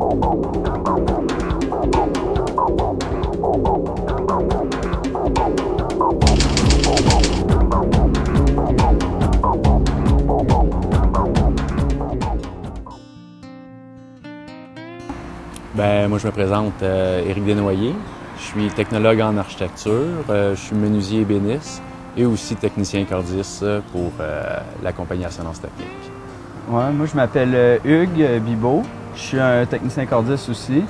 Ben, moi, je me présente Éric Desnoyers. Je suis technologue en architecture, je suis menuisier ébéniste et aussi technicien cordiste pour la compagnie Ascendance Technique. Ouais, moi, je m'appelle Hugues Bibeau. Je suis un technicien cordiste aussi.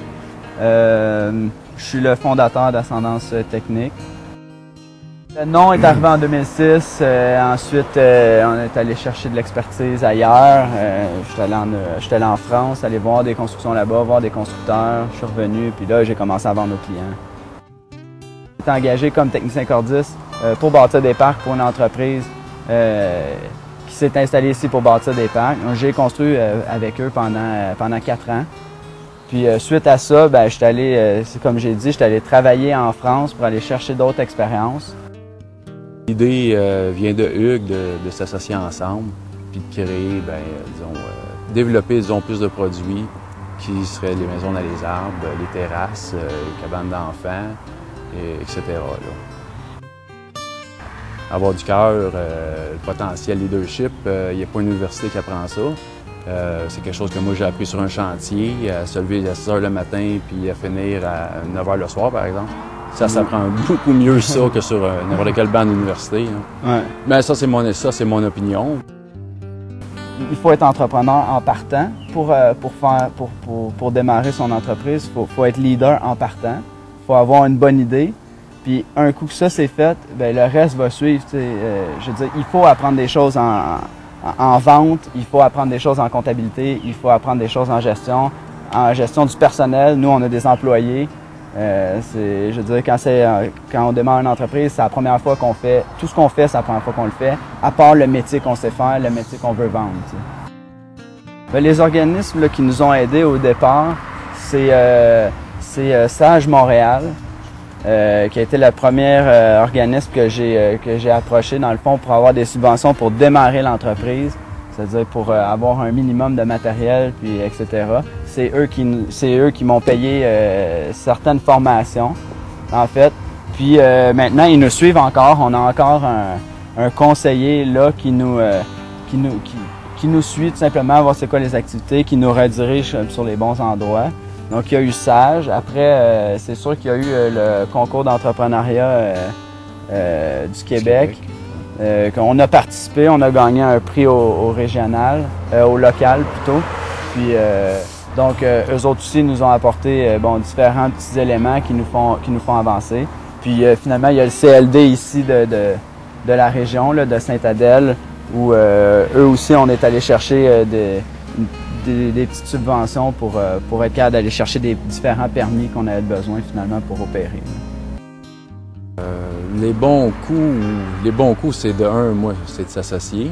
Je suis le fondateur d'Ascendance Technique. Le nom est arrivé en 2006. Ensuite, on est allé chercher de l'expertise ailleurs. J'étais allé en France, aller voir des constructions là-bas, voir des constructeurs. Je suis revenu, puis là, j'ai commencé à vendre aux clients. J'étais engagé comme technicien cordiste pour bâtir des parcs pour une entreprise qui s'est installée ici pour bâtir des parcs. J'ai construit avec eux pendant 4 ans. Puis suite à ça, ben, comme j'ai dit, j'étais allé travailler en France pour aller chercher d'autres expériences. L'idée vient de Hugues de s'associer ensemble puis de créer, développer, plus de produits qui seraient les maisons dans les arbres, les terrasses, les cabanes d'enfants, etc. Là. Avoir du cœur, le potentiel leadership, il n'y a pas une université qui apprend ça. C'est quelque chose que moi j'ai appris sur un chantier, à se lever à 6 h le matin puis à finir à 9 h le soir, par exemple. Ça s'apprend beaucoup mieux ça que sur n'importe quel banc d'université. Ouais. Mais ça, c'est mon opinion. Il faut être entrepreneur en partant pour démarrer son entreprise. Il faut être leader en partant. Il faut avoir une bonne idée. Puis un coup que ça c'est fait, bien, le reste va suivre. Je veux dire, il faut apprendre des choses en vente, il faut apprendre des choses en comptabilité, il faut apprendre des choses en gestion du personnel. Nous, on a des employés. Je veux dire, quand on démarre une entreprise, c'est la première fois qu'on fait, tout ce qu'on fait, c'est la première fois qu'on le fait, à part le métier qu'on sait faire, le métier qu'on veut vendre. Bien, les organismes là, qui nous ont aidés au départ, c'est Sage Montréal, qui a été le premier organisme que j'ai approché dans le fond pour avoir des subventions pour démarrer l'entreprise, c'est-à-dire pour avoir un minimum de matériel, puis etc. C'est eux qui m'ont payé certaines formations, en fait. Puis maintenant, ils nous suivent encore. On a encore un conseiller là qui nous suit tout simplement, voir c'est quoi les activités, qui nous redirige sur les bons endroits. Donc, il y a eu Sage. Après, c'est sûr qu'il y a eu le concours d'entrepreneuriat du Québec. On a participé, on a gagné un prix au régional, au local plutôt. Puis, donc, eux autres aussi nous ont apporté différents petits éléments qui nous font avancer. Puis, finalement, il y a le CLD ici de la région, là, de Sainte-Adèle, où eux aussi, on est allé chercher des petites subventions pour être capable d'aller chercher des différents permis qu'on avait besoin finalement pour opérer. Les bons coups, c'est c'est de s'associer.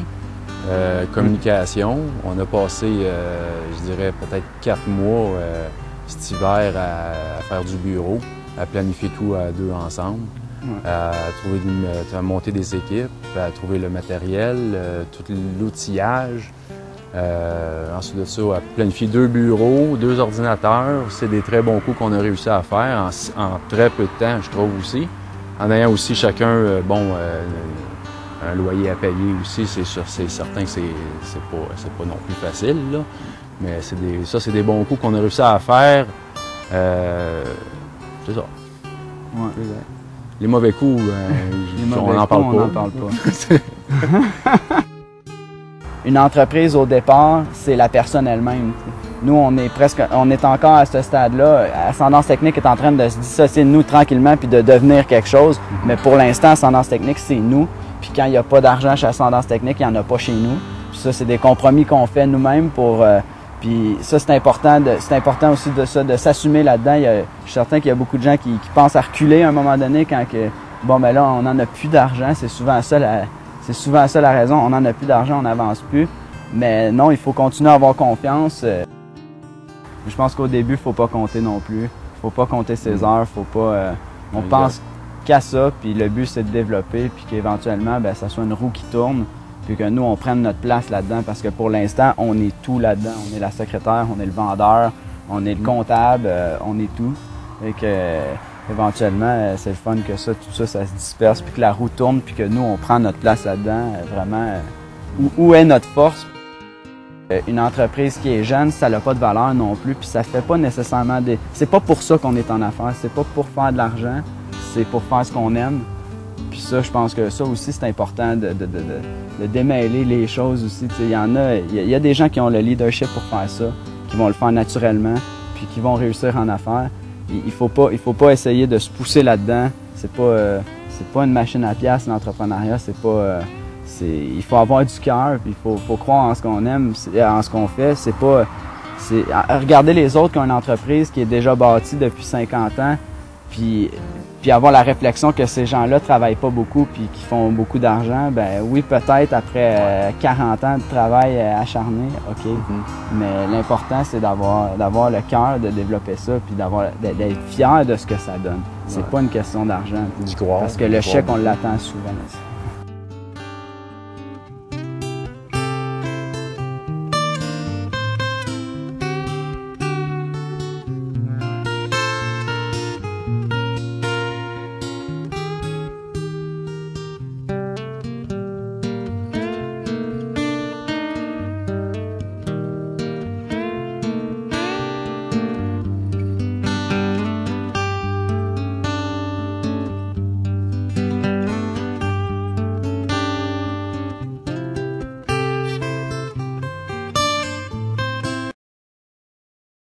Communication, on a passé, je dirais, peut-être 4 mois cet hiver à faire du bureau, à planifier tout à deux ensemble, à monter des équipes, à trouver le matériel, tout l'outillage. Ensuite de ça, à planifier 2 bureaux, 2 ordinateurs. C'est des très bons coups qu'on a réussi à faire en très peu de temps, je trouve aussi. En ayant aussi chacun, un loyer à payer aussi, c'est certain que c'est pas non plus facile, là. Mais c'est des bons coups qu'on a réussi à faire. C'est ça. Ouais. Les mauvais coups, on n'en parle pas. On n'en parle pas. Une entreprise, au départ, c'est la personne elle-même. Nous, on est encore à ce stade-là. Ascendance Technique est en train de se dissocier de nous tranquillement puis de devenir quelque chose. Mais pour l'instant, Ascendance Technique, c'est nous. Puis quand il n'y a pas d'argent chez Ascendance Technique, il n'y en a pas chez nous. Puis ça, c'est des compromis qu'on fait nous-mêmes pour... puis ça, c'est important aussi de s'assumer là-dedans. Je suis certain qu'il y a beaucoup de gens qui pensent à reculer à un moment donné quand là, on n'en a plus d'argent. C'est souvent ça la raison. On n'en a plus d'argent, on n'avance plus. Mais non, il faut continuer à avoir confiance. Je pense qu'au début, il ne faut pas compter non plus. Il ne faut pas compter ses heures. On pense qu'à ça, puis le but, c'est de développer, puis qu'éventuellement, ça soit une roue qui tourne, puis que nous, on prenne notre place là-dedans, parce que pour l'instant, on est tout là-dedans. On est la secrétaire, on est le vendeur, On est le comptable, on est tout. Et que éventuellement, c'est le fun que ça, tout ça, ça se disperse, puis que la roue tourne, puis que nous, on prend notre place là-dedans. Vraiment, où est notre force? Une entreprise qui est jeune, ça n'a pas de valeur non plus, puis ça fait pas nécessairement des... C'est pas pour ça qu'on est en affaires, c'est pas pour faire de l'argent, c'est pour faire ce qu'on aime. Puis ça, je pense que ça aussi, c'est important de démêler les choses aussi. Il y a des gens qui ont le leadership pour faire ça, qui vont le faire naturellement, puis qui vont réussir en affaires. Il faut pas essayer de se pousser là-dedans. C'est pas une machine à pièces, l'entrepreneuriat. Il faut avoir du cœur, puis il faut croire en ce qu'on aime, en ce qu'on fait. Regarder les autres qui ont une entreprise qui est déjà bâtie depuis 50 ans, puis avoir la réflexion que ces gens-là travaillent pas beaucoup puis qui font beaucoup d'argent, ben oui, peut-être après 40 ans de travail acharné, OK. Mais l'important, c'est d'avoir le cœur de développer ça puis d'être fier de ce que ça donne. C'est pas une question d'argent. D'y croire. Parce que le chèque, on l'attend souvent.